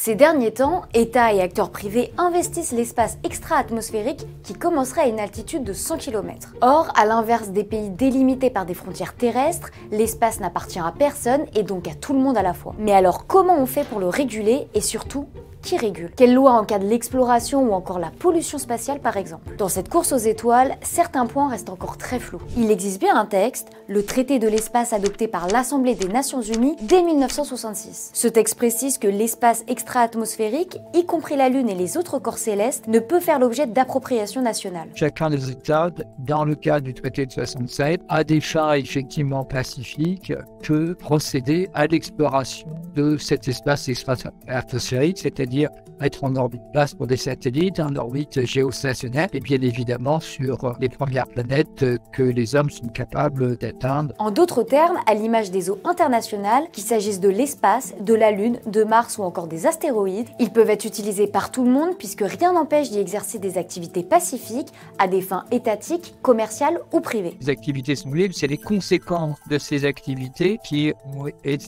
Ces derniers temps, États et acteurs privés investissent l'espace extra-atmosphérique qui commencerait à une altitude de 100 km. Or, à l'inverse des pays délimités par des frontières terrestres, l'espace n'appartient à personne et donc à tout le monde à la fois. Mais alors comment on fait pour le réguler et surtout, qui régule? Quelle loi encadre l'exploration ou encore la pollution spatiale par exemple? Dans cette course aux étoiles, certains points restent encore très flous. Il existe bien un texte, le traité de l'espace adopté par l'Assemblée des Nations Unies dès 1966. Ce texte précise que l'espace extra-atmosphérique, y compris la Lune et les autres corps célestes, ne peut faire l'objet d'appropriation nationale. Chacun des États, dans le cadre du traité de 67, a des fins effectivement pacifiques, peut procéder à l'exploration de cet espace extra-atmosphérique, c'est-à-dire être en orbite basse pour des satellites, en orbite géostationnaire et bien évidemment sur les premières planètes que les hommes sont capables d'atteindre. En d'autres termes, à l'image des eaux internationales, qu'il s'agisse de l'espace, de la Lune, de Mars ou encore des astéroïdes, ils peuvent être utilisés par tout le monde puisque rien n'empêche d'y exercer des activités pacifiques à des fins étatiques, commerciales ou privées. Les activités sont libres, c'est les conséquences de ces activités qui ont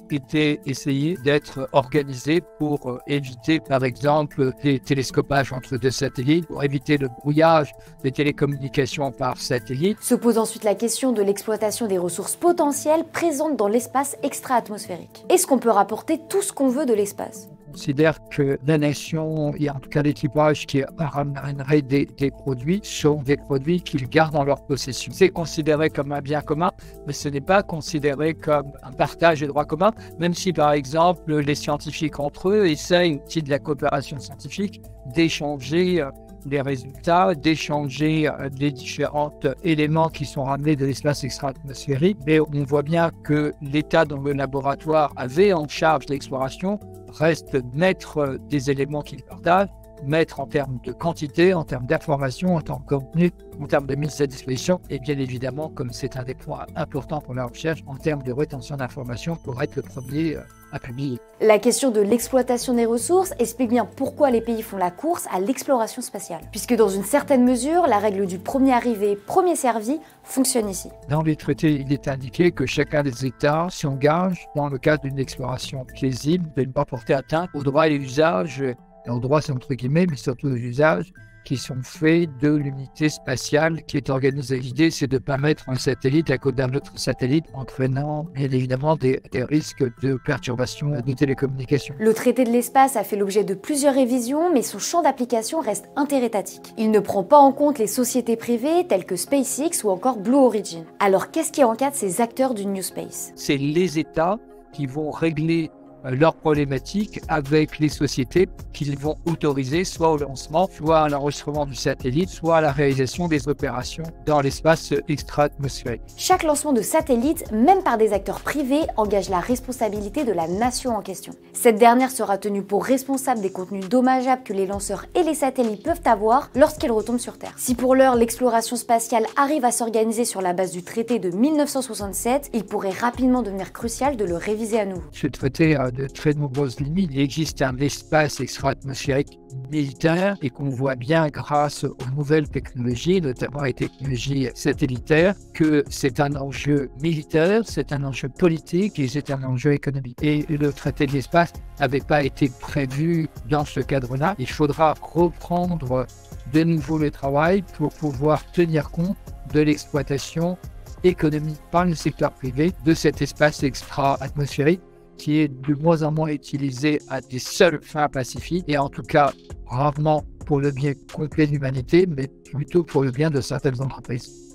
été essayées d'être organisées pour éviter par exemple des télescopages entre deux satellites, pour éviter le brouillage des télécommunications par satellite. Se pose ensuite la question de l'exploitation des ressources potentielles présentes dans l'espace extra-atmosphérique. Est-ce qu'on peut rapporter tout ce qu'on veut de l'espace? On considère que la nation, et en tout cas l'équipage qui ramènerait des produits, sont des produits qu'ils gardent dans leur possession. C'est considéré comme un bien commun, mais ce n'est pas considéré comme un partage des droits communs, même si par exemple les scientifiques entre eux essayent, au titre de la coopération scientifique, d'échanger les résultats, d'échanger les différents éléments qui sont ramenés de l'espace extra-atmosphérique. Mais on voit bien que l'État dont le laboratoire avait en charge l'exploration reste maître des éléments qu'il partage, maître en termes de quantité, en termes d'information, en termes de contenu, en termes de mise à disposition, et bien évidemment, comme c'est un des points importants pour la recherche, en termes de rétention d'informations pour être le premier à publier. La question de l'exploitation des ressources explique bien pourquoi les pays font la course à l'exploration spatiale. Puisque dans une certaine mesure, la règle du premier arrivé, premier servi fonctionne ici. Dans les traités, il est indiqué que chacun des États s'engage dans le cadre d'une exploration paisible de ne pas porter atteinte aux droits et usages, et aux droits c'est entre guillemets, mais surtout aux usages qui sont faits de l'unité spatiale qui est organisée. L'idée, c'est de ne pas mettre un satellite à côté d'un autre satellite, entraînant bien évidemment des risques de perturbation de télécommunications. Le traité de l'espace a fait l'objet de plusieurs révisions, mais son champ d'application reste interétatique. Il ne prend pas en compte les sociétés privées telles que SpaceX ou encore Blue Origin. Alors qu'est-ce qui encadre ces acteurs du New Space? C'est les États qui vont régler leurs problématiques avec les sociétés qu'ils vont autoriser soit au lancement, soit à l'enregistrement du satellite, soit à la réalisation des opérations dans l'espace extra-atmosphérique. Chaque lancement de satellite, même par des acteurs privés, engage la responsabilité de la nation en question. Cette dernière sera tenue pour responsable des contenus dommageables que les lanceurs et les satellites peuvent avoir lorsqu'ils retombent sur Terre. Si pour l'heure l'exploration spatiale arrive à s'organiser sur la base du traité de 1967, il pourrait rapidement devenir crucial de le réviser à nouveau. Ce traité a de très nombreuses limites. Il existe un espace extra-atmosphérique militaire et qu'on voit bien grâce aux nouvelles technologies, notamment les technologies satellitaires, que c'est un enjeu militaire, c'est un enjeu politique et c'est un enjeu économique. Et le traité de l'espace n'avait pas été prévu dans ce cadre-là. Il faudra reprendre de nouveau le travail pour pouvoir tenir compte de l'exploitation économique par le secteur privé de cet espace extra-atmosphérique qui est de moins en moins utilisé à des seules fins pacifiques et en tout cas rarement pour le bien complet de l'humanité, mais plutôt pour le bien de certaines entreprises.